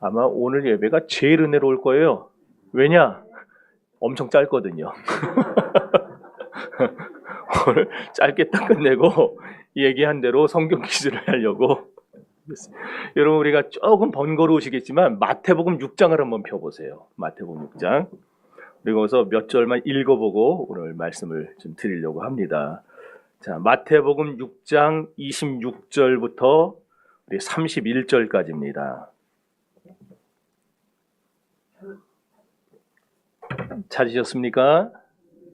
아마 오늘 예배가 제일 은혜로울 거예요. 왜냐? 엄청 짧거든요. 오늘 짧게 딱 끝내고 얘기한 대로 성경 퀴즈를 하려고. 여러분, 우리가 조금 번거로우시겠지만 마태복음 6장을 한번 펴보세요. 마태복음 6장. 그리고 거기서 몇 절만 읽어보고 오늘 말씀을 좀 드리려고 합니다. 자, 마태복음 6장 26절부터 31절까지입니다. 찾으셨습니까?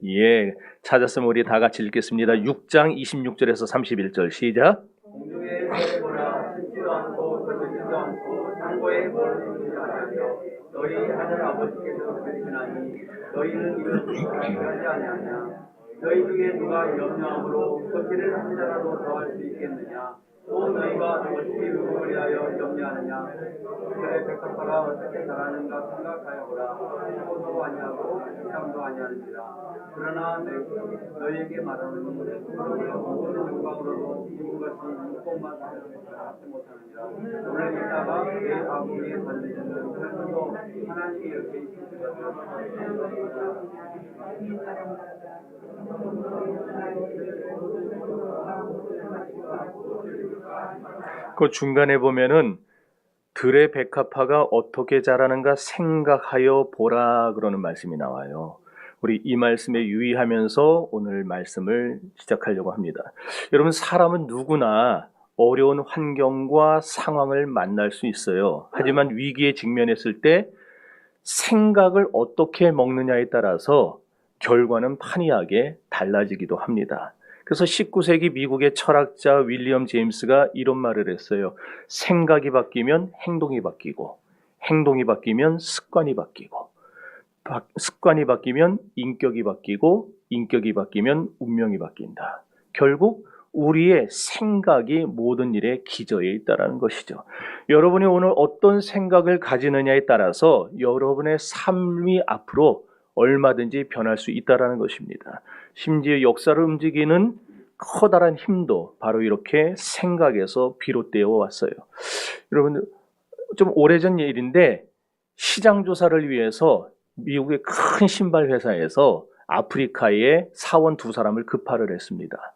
예, 찾았으면 우리 다 같이 읽겠습니다. 6장 26절에서 31절 시작. 공중에 세보라 듣지도 않고 들지도 않고 창고에 모르는 자라며 너희 하늘 아버지께서 들으시나니 너희는 이것을 하지 아니하냐. 너희 중에 누가 염려함으로 커피를 한 잔이라도 더할 수 있겠느냐. 또 너희가 어찌 의를 위하여 염려하느냐. 그들의 백합화가 어떻게 자라는가 생각하여 보라. 수고도 아니하고 시장도 아니하느니라. 그러나 너희에게 말하노니 모든 영광으로도 이룬 것이 육복만 하지 못하느니라. 오늘 이따가 내 아버지의 반드시는 그래서도 하나님이 이렇게 있으신 것을 그 중간에 보면은 들의 백합화가 어떻게 자라는가 생각하여 보라 그러는 말씀이 나와요. 우리 이 말씀에 유의하면서 오늘 말씀을 시작하려고 합니다. 여러분, 사람은 누구나 어려운 환경과 상황을 만날 수 있어요. 하지만 위기에 직면했을 때 생각을 어떻게 먹느냐에 따라서 결과는 판이하게 달라지기도 합니다. 그래서 19세기 미국의 철학자 윌리엄 제임스가 이런 말을 했어요. 생각이 바뀌면 행동이 바뀌고, 행동이 바뀌면 습관이 바뀌고, 습관이 바뀌면 인격이 바뀌고, 인격이 바뀌면 운명이 바뀐다. 결국 우리의 생각이 모든 일에 기저에 있다는 것이죠. 여러분이 오늘 어떤 생각을 가지느냐에 따라서 여러분의 삶이 앞으로 얼마든지 변할 수 있다는 것입니다. 심지어 역사를 움직이는 커다란 힘도 바로 이렇게 생각에서 비롯되어 왔어요. 여러분, 좀 오래전 일인데 시장 조사를 위해서 미국의 큰 신발 회사에서 아프리카에 사원 두 사람을 급파를 했습니다.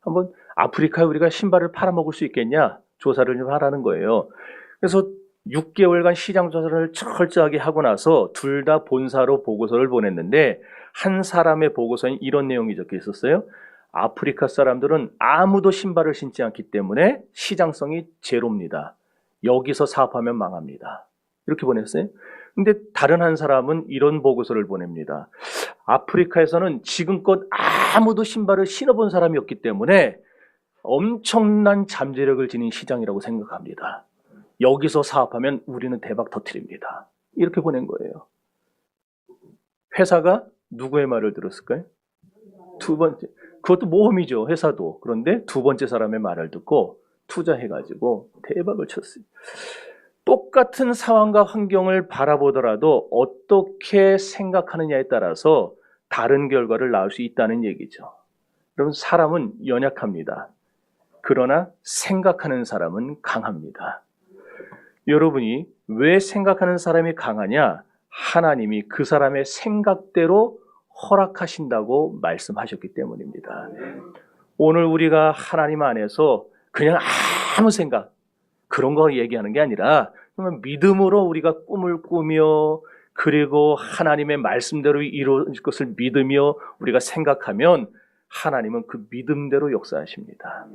한번 아프리카에 우리가 신발을 팔아먹을 수 있겠냐 조사를 좀 하라는 거예요. 그래서 6개월간 시장 조사를 철저하게 하고 나서 둘 다 본사로 보고서를 보냈는데 한 사람의 보고서에 이런 내용이 적혀 있었어요. 아프리카 사람들은 아무도 신발을 신지 않기 때문에 시장성이 제로입니다. 여기서 사업하면 망합니다. 이렇게 보냈어요. 근데 다른 한 사람은 이런 보고서를 보냅니다. 아프리카에서는 지금껏 아무도 신발을 신어본 사람이 없기 때문에 엄청난 잠재력을 지닌 시장이라고 생각합니다. 여기서 사업하면 우리는 대박 터뜨립니다. 이렇게 보낸 거예요. 회사가 누구의 말을 들었을까요? 두 번째, 그것도 모험이죠, 회사도. 그런데 두 번째 사람의 말을 듣고 투자해가지고 대박을 쳤어요. 똑같은 상황과 환경을 바라보더라도 어떻게 생각하느냐에 따라서 다른 결과를 낳을 수 있다는 얘기죠. 여러분, 사람은 연약합니다. 그러나 생각하는 사람은 강합니다. 여러분이 왜 생각하는 사람이 강하냐? 하나님이 그 사람의 생각대로 허락하신다고 말씀하셨기 때문입니다. 오늘 우리가 하나님 안에서 그냥 아무 생각, 그런 거 얘기하는 게 아니라 믿음으로 우리가 꿈을 꾸며 그리고 하나님의 말씀대로 이루어질 것을 믿으며 우리가 생각하면 하나님은 그 믿음대로 역사하십니다.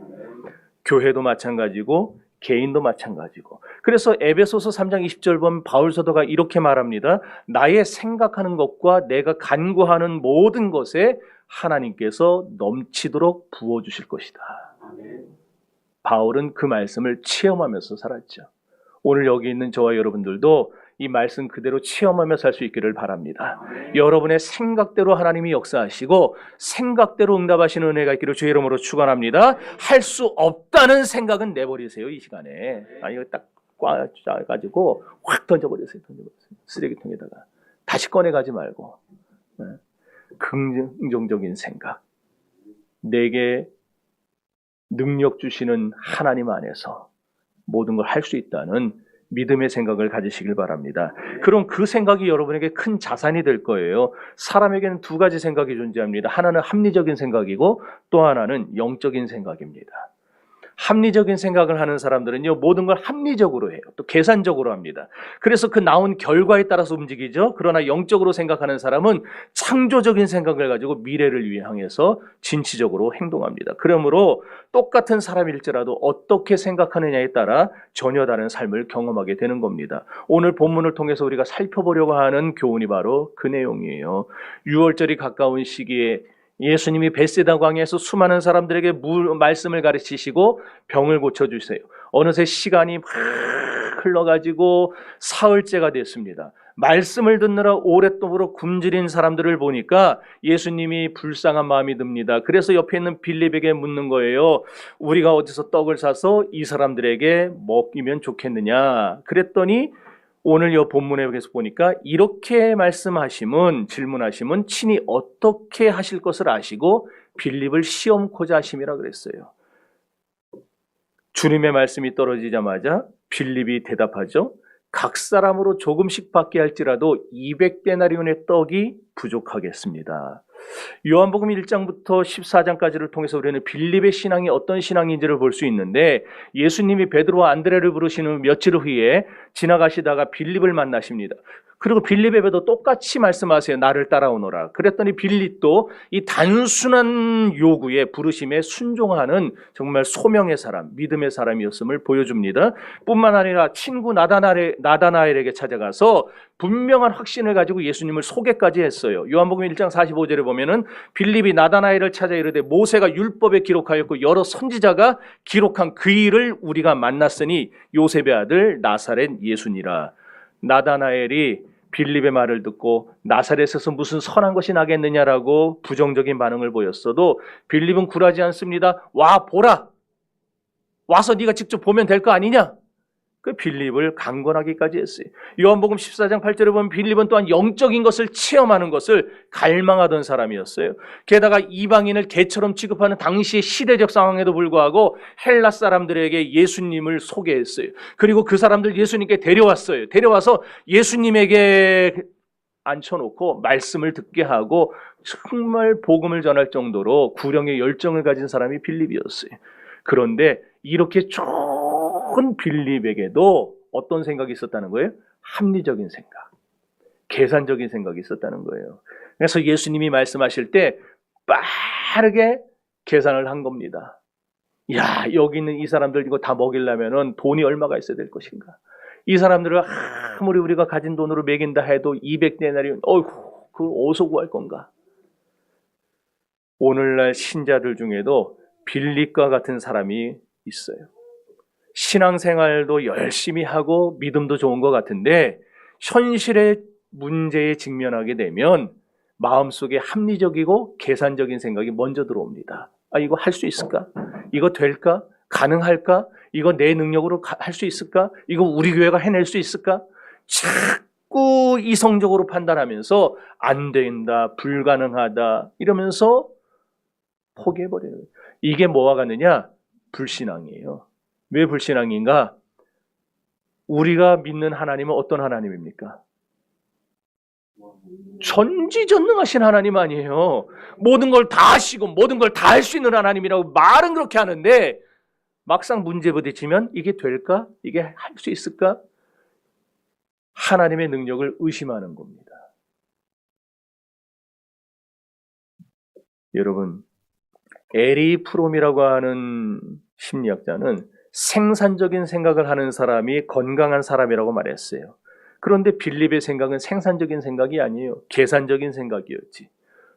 교회도 마찬가지고 개인도 마찬가지고. 그래서 에베소서 3장 20절 보면 바울 사도가 이렇게 말합니다. 나의 생각하는 것과 내가 간구하는 모든 것에 하나님께서 넘치도록 부어주실 것이다. 바울은 그 말씀을 체험하면서 살았죠. 오늘 여기 있는 저와 여러분들도 이 말씀 그대로 체험하며 살 수 있기를 바랍니다. 여러분의 생각대로 하나님이 역사하시고 생각대로 응답하시는 은혜가 있기를 주의 이름으로 축원합니다. 할 수 없다는 생각은 내버리세요. 이 시간에. 이거 딱 꽉 짜가지고 확 던져버리세요. 쓰레기통에다가. 다시 꺼내가지 말고. 긍정적인 생각. 내게 능력 주시는 하나님 안에서 모든 걸 할 수 있다는 믿음의 생각을 가지시길 바랍니다. 그럼 그 생각이 여러분에게 큰 자산이 될 거예요. 사람에게는 두 가지 생각이 존재합니다. 하나는 합리적인 생각이고 또 하나는 영적인 생각입니다. 합리적인 생각을 하는 사람들은요, 모든 걸 합리적으로 해요. 또 계산적으로 합니다. 그래서 그 나온 결과에 따라서 움직이죠. 그러나 영적으로 생각하는 사람은 창조적인 생각을 가지고 미래를 위해 향해서 진취적으로 행동합니다. 그러므로 똑같은 사람일지라도 어떻게 생각하느냐에 따라 전혀 다른 삶을 경험하게 되는 겁니다. 오늘 본문을 통해서 우리가 살펴보려고 하는 교훈이 바로 그 내용이에요. 6월절이 가까운 시기에 예수님이 벳세다 광야에서 수많은 사람들에게 말씀을 가르치시고 병을 고쳐주세요. 어느새 시간이 막 흘러가지고 사흘째가 됐습니다. 말씀을 듣느라 오랫동안 굶주린 사람들을 보니까 예수님이 불쌍한 마음이 듭니다. 그래서 옆에 있는 빌립에게 묻는 거예요. 우리가 어디서 떡을 사서 이 사람들에게 먹이면 좋겠느냐. 그랬더니 오늘 이 본문에 계속 보니까 이렇게 질문하심은 친히 어떻게 하실 것을 아시고 빌립을 시험코자 하심이라 그랬어요. 주님의 말씀이 떨어지자마자 빌립이 대답하죠. 각 사람으로 조금씩 받게 할지라도 200데나리온의 떡이 부족하겠습니다. 요한복음 1장부터 14장까지를 통해서 우리는 빌립의 신앙이 어떤 신앙인지를 볼 수 있는데 예수님이 베드로와 안드레를 부르시는 며칠 후에 지나가시다가 빌립을 만나십니다. 그리고 빌립에게도 똑같이 말씀하세요. 나를 따라오너라. 그랬더니 빌립도 이 단순한 요구에 부르심에 순종하는 정말 소명의 사람, 믿음의 사람이었음을 보여줍니다. 뿐만 아니라 친구 나다나엘에게 찾아가서 분명한 확신을 가지고 예수님을 소개까지 했어요. 요한복음 1장 45절에 보면은 빌립이 나다나엘을 찾아 이르되 모세가 율법에 기록하였고 여러 선지자가 기록한 그 일을 우리가 만났으니 요셉의 아들 나사렛 예수니라. 나다나엘이 빌립의 말을 듣고 나사렛에서 무슨 선한 것이 나겠느냐라고 부정적인 반응을 보였어도 빌립은 굴하지 않습니다. 와 보라. 와서 네가 직접 보면 될 거 아니냐. 그 빌립을 강권하기까지 했어요. 요한복음 14장 8절에 보면 빌립은 또한 영적인 것을 체험하는 것을 갈망하던 사람이었어요. 게다가 이방인을 개처럼 취급하는 당시의 시대적 상황에도 불구하고 헬라 사람들에게 예수님을 소개했어요. 그리고 그 사람들 예수님께 데려왔어요. 데려와서 예수님에게 앉혀놓고 말씀을 듣게 하고 정말 복음을 전할 정도로 구령의 열정을 가진 사람이 빌립이었어요. 그런데 이렇게 좋은 빌립에게도 어떤 생각이 있었다는 거예요? 합리적인 생각, 계산적인 생각이 있었다는 거예요. 그래서 예수님이 말씀하실 때 빠르게 계산을 한 겁니다. 야, 여기 있는 이 사람들 이거 다 먹이려면 돈이 얼마가 있어야 될 것인가? 이 사람들을 아무리 우리가 가진 돈으로 먹인다 해도 200데나리온, 어이구, 그걸 어디서 구할 건가? 오늘날 신자들 중에도 빌립과 같은 사람이 있어요. 신앙생활도 열심히 하고 믿음도 좋은 것 같은데 현실의 문제에 직면하게 되면 마음속에 합리적이고 계산적인 생각이 먼저 들어옵니다. 아, 이거 할 수 있을까? 이거 될까? 가능할까? 이거 내 능력으로 할 수 있을까? 이거 우리 교회가 해낼 수 있을까? 자꾸 이성적으로 판단하면서 안 된다, 불가능하다 이러면서 포기해버려요. 이게 뭐와 같느냐? 불신앙이에요. 왜 불신앙인가? 우리가 믿는 하나님은 어떤 하나님입니까? 전지전능하신 하나님 아니에요. 모든 걸 다 하시고 모든 걸 다 할 수 있는 하나님이라고 말은 그렇게 하는데 막상 문제 부딪히면 이게 될까? 이게 할 수 있을까? 하나님의 능력을 의심하는 겁니다. 여러분, 에리 프롬이라고 하는 심리학자는 생산적인 생각을 하는 사람이 건강한 사람이라고 말했어요. 그런데 빌립의 생각은 생산적인 생각이 아니에요. 계산적인 생각이었지.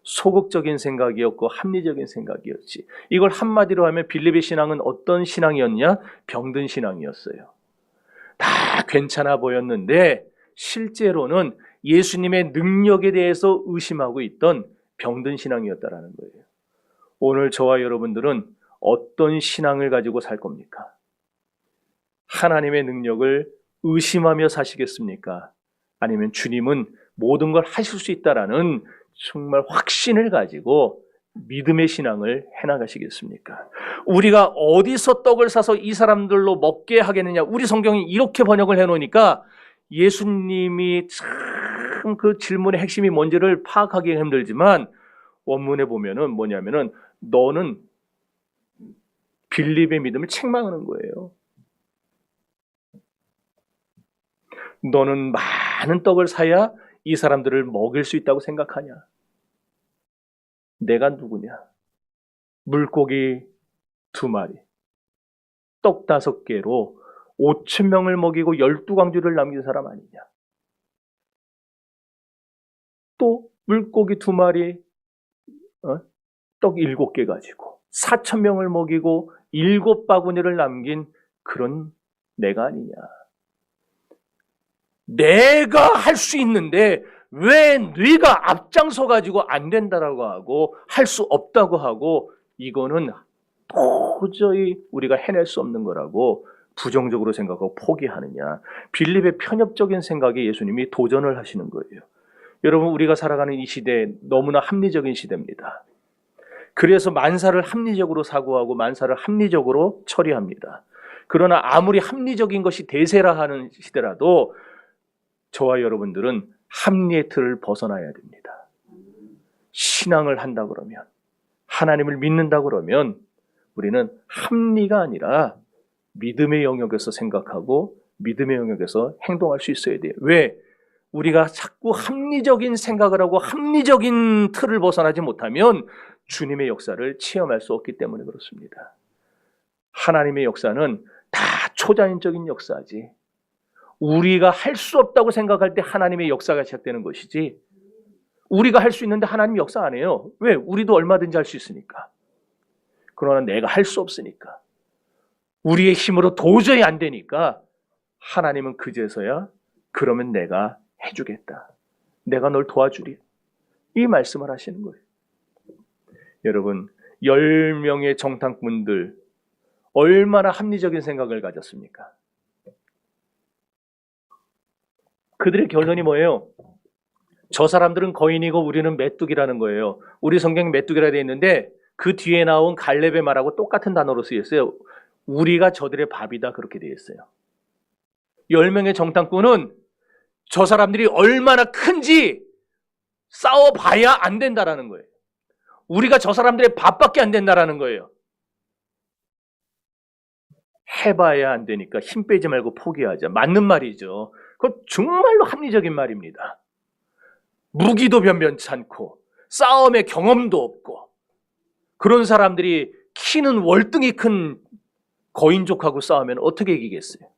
소극적인 생각이었고 합리적인 생각이었지. 이걸 한마디로 하면 빌립의 신앙은 어떤 신앙이었냐? 병든 신앙이었어요. 다 괜찮아 보였는데 실제로는 예수님의 능력에 대해서 의심하고 있던 병든 신앙이었다라는 거예요. 오늘 저와 여러분들은 어떤 신앙을 가지고 살 겁니까? 하나님의 능력을 의심하며 사시겠습니까? 아니면 주님은 모든 걸 하실 수 있다라는 정말 확신을 가지고 믿음의 신앙을 해나가시겠습니까? 우리가 어디서 떡을 사서 이 사람들로 먹게 하겠느냐? 우리 성경이 이렇게 번역을 해놓으니까 예수님이 참 그 질문의 핵심이 뭔지를 파악하기 힘들지만 원문에 보면은 뭐냐면은 너는 빌립의 믿음을 책망하는 거예요. 너는 많은 떡을 사야 이 사람들을 먹일 수 있다고 생각하냐? 내가 누구냐? 물고기 2마리, 떡 5개로 5,000명을 먹이고 12광주를 남긴 사람 아니냐? 또 물고기 2마리, 떡 7개 가지고 4,000명을 먹이고 7바구니를 남긴 그런 내가 아니냐? 내가 할 수 있는데 왜 네가 앞장서 가지고 안 된다라고 하고 할 수 없다고 하고 이거는 도저히 우리가 해낼 수 없는 거라고 부정적으로 생각하고 포기하느냐. 빌립의 편협적인 생각에 예수님이 도전을 하시는 거예요. 여러분, 우리가 살아가는 이 시대 너무나 합리적인 시대입니다. 그래서 만사를 합리적으로 사고하고 만사를 합리적으로 처리합니다. 그러나 아무리 합리적인 것이 대세라 하는 시대라도 저와 여러분들은 합리의 틀을 벗어나야 됩니다. 신앙을 한다 그러면, 하나님을 믿는다 그러면 우리는 합리가 아니라 믿음의 영역에서 생각하고 믿음의 영역에서 행동할 수 있어야 돼요. 왜? 우리가 자꾸 합리적인 생각을 하고 합리적인 틀을 벗어나지 못하면 주님의 역사를 체험할 수 없기 때문에 그렇습니다. 하나님의 역사는 다 초자연적인 역사지. 우리가 할 수 없다고 생각할 때 하나님의 역사가 시작되는 것이지, 우리가 할 수 있는데 하나님 역사 안 해요. 왜? 우리도 얼마든지 할 수 있으니까. 그러나 내가 할 수 없으니까, 우리의 힘으로 도저히 안 되니까 하나님은 그제서야 그러면 내가 해주겠다, 내가 널 도와주리, 이 말씀을 하시는 거예요. 여러분, 10명의 정탐꾼들 얼마나 합리적인 생각을 가졌습니까? 그들의 결론이 뭐예요? 저 사람들은 거인이고 우리는 메뚜기라는 거예요. 우리 성경에 메뚜기라 되어 있는데 그 뒤에 나온 갈렙의 말하고 똑같은 단어로 쓰였어요. 우리가 저들의 밥이다, 그렇게 되어 있어요. 10명의 정탐꾼은 저 사람들이 얼마나 큰지 싸워봐야 안 된다라는 거예요. 우리가 저 사람들의 밥밖에 안 된다라는 거예요. 해봐야 안 되니까 힘 빼지 말고 포기하자. 맞는 말이죠. 그건 정말로 합리적인 말입니다. 무기도 변변찮고 싸움의 경험도 없고 그런 사람들이 키는 월등히 큰 거인족하고 싸우면 어떻게 이기겠어요?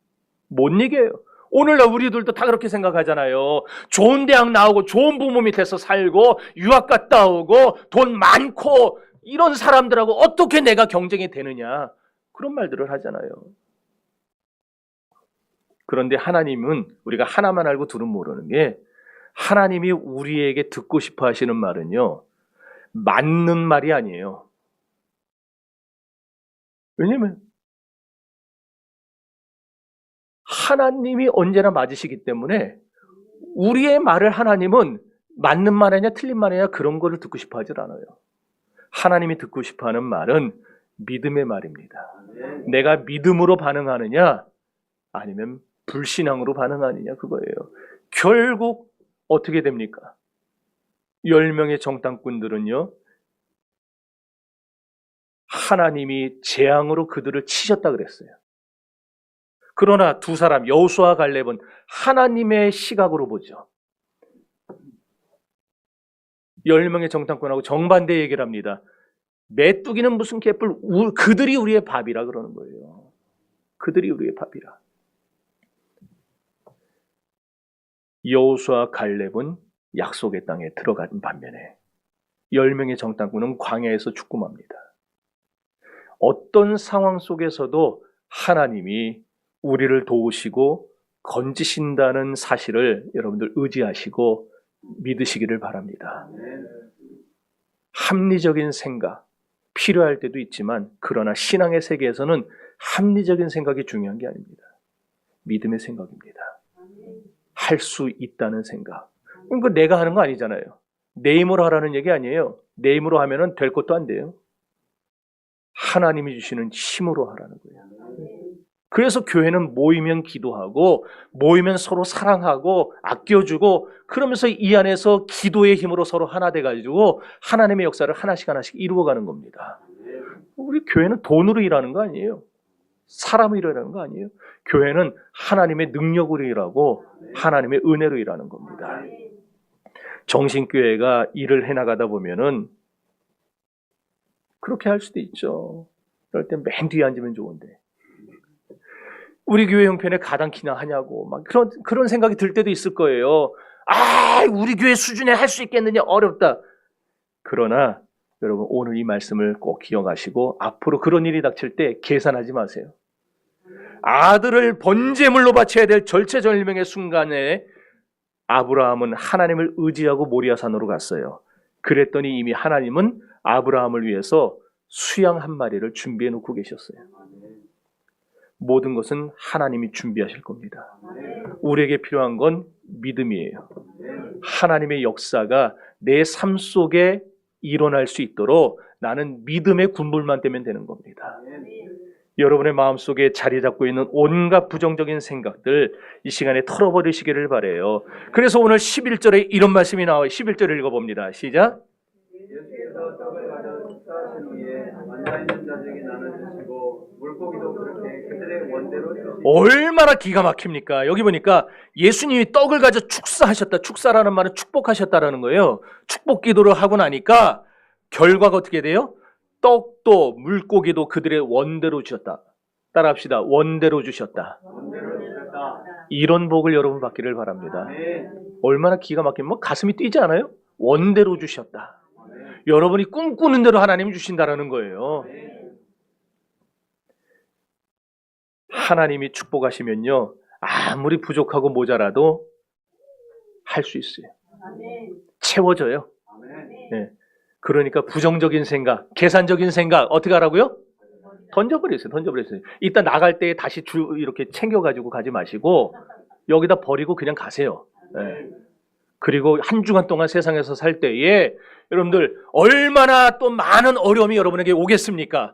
못 이겨요. 오늘날 우리들도 다 그렇게 생각하잖아요. 좋은 대학 나오고 좋은 부모 밑에서 살고 유학 갔다 오고 돈 많고 이런 사람들하고 어떻게 내가 경쟁이 되느냐, 그런 말들을 하잖아요. 그런데 하나님은 우리가 하나만 알고 둘은 모르는 게, 하나님이 우리에게 듣고 싶어 하시는 말은요, 맞는 말이 아니에요. 왜냐면 하나님이 언제나 맞으시기 때문에 우리의 말을 하나님은 맞는 말이냐 틀린 말이냐 그런 거를 듣고 싶어 하질 않아요. 하나님이 듣고 싶어 하는 말은 믿음의 말입니다. 내가 믿음으로 반응하느냐 아니면 불신앙으로 반응하느냐, 그거예요. 결국 어떻게 됩니까? 10명의 정탐꾼들은요, 하나님이 재앙으로 그들을 치셨다 그랬어요. 그러나 두 사람, 여호수아와 갈렙은 하나님의 시각으로 보죠. 10명의 정탐꾼하고 정반대 얘기를 합니다. 메뚜기는 무슨 개뿔, 그들이 우리의 밥이라 그러는 거예요. 그들이 우리의 밥이라. 여호수아와 갈렙은 약속의 땅에 들어간 반면에 10명의 정탐꾼은 광야에서 죽음합니다. 어떤 상황 속에서도 하나님이 우리를 도우시고 건지신다는 사실을 여러분들 의지하시고 믿으시기를 바랍니다. 합리적인 생각 필요할 때도 있지만, 그러나 신앙의 세계에서는 합리적인 생각이 중요한 게 아닙니다. 믿음의 생각입니다. 할 수 있다는 생각. 그러니까 내가 하는 거 아니잖아요. 내 힘으로 하라는 얘기 아니에요. 내 힘으로 하면은 될 것도 안 돼요. 하나님이 주시는 힘으로 하라는 거예요. 그래서 교회는 모이면 기도하고 모이면 서로 사랑하고 아껴주고 그러면서 이 안에서 기도의 힘으로 서로 하나 돼가지고 하나님의 역사를 하나씩 하나씩 이루어가는 겁니다. 우리 교회는 돈으로 일하는 거 아니에요. 사람으로 일하는 거 아니에요. 교회는 하나님의 능력으로 일하고 하나님의 은혜로 일하는 겁니다. 정신교회가 일을 해나가다 보면은 그렇게 할 수도 있죠. 그럴 땐 맨 뒤에 앉으면 좋은데 우리 교회 형편에 가당키나 하냐고 막 그런 생각이 들 때도 있을 거예요. 아, 우리 교회 수준에 할 수 있겠느냐, 어렵다. 그러나 여러분 오늘 이 말씀을 꼭 기억하시고 앞으로 그런 일이 닥칠 때 계산하지 마세요. 아들을 번제물로 바쳐야 될 절체절명의 순간에 아브라함은 하나님을 의지하고 모리아산으로 갔어요. 그랬더니 이미 하나님은 아브라함을 위해서 수양 한 마리를 준비해 놓고 계셨어요. 모든 것은 하나님이 준비하실 겁니다. 우리에게 필요한 건 믿음이에요. 하나님의 역사가 내 삶 속에 일어날 수 있도록 나는 믿음의 군불만 떼면 되는 겁니다. 여러분의 마음속에 자리 잡고 있는 온갖 부정적인 생각들 이 시간에 털어버리시기를 바라요. 그래서 오늘 11절에 이런 말씀이 나와요. 11절 읽어봅니다. 시작. 예수께서 떡을 가져 축사하신 후에 앉아있는 자들에게 나눠주시고 물고기도 그렇게 그들의 원대로 주시고. 얼마나 기가 막힙니까? 여기 보니까 예수님이 떡을 가져 축사하셨다. 축사라는 말은 축복하셨다라는 거예요. 축복 기도를 하고 나니까 결과가 어떻게 돼요? 떡도 물고기도 그들의 원대로 주셨다. 따라합시다. 원대로 주셨다. 원대로 주셨다. 이런 복을 여러분 받기를 바랍니다. 네. 얼마나 기가 막히면 가슴이 뛰지 않아요? 원대로 주셨다. 여러분이 꿈꾸는 대로 하나님이 주신다라는 거예요. 하나님이 축복하시면요, 아무리 부족하고 모자라도 할 수 있어요. 채워져요. 네. 그러니까 부정적인 생각, 계산적인 생각 어떻게 하라고요? 던져버리세요. 이따 나갈 때 다시 이렇게 챙겨가지고 가지 마시고 여기다 버리고 그냥 가세요. 네. 그리고 한 주간 동안 세상에서 살 때에 여러분들 얼마나 또 많은 어려움이 여러분에게 오겠습니까?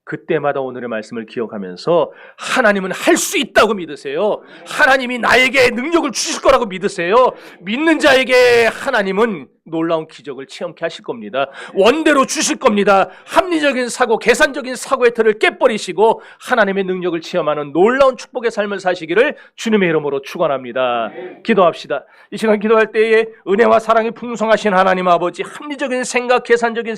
그때마다 오늘의 말씀을 기억하면서 하나님은 할 수 있다고 믿으세요. 하나님이 나에게 능력을 주실 거라고 믿으세요. 믿는 자에게 하나님은 놀라운 기적을 체험케 하실 겁니다. 원대로 주실 겁니다. 합리적인 사고, 계산적인 사고의 틀을 깨버리시고 하나님의 능력을 체험하는 놀라운 축복의 삶을 사시기를 주님의 이름으로 축원합니다. 기도합시다. 이 시간 기도할 때에 은혜와 사랑이 풍성하신 하나님 아버지, 합리적인 생각, 계산적인 생각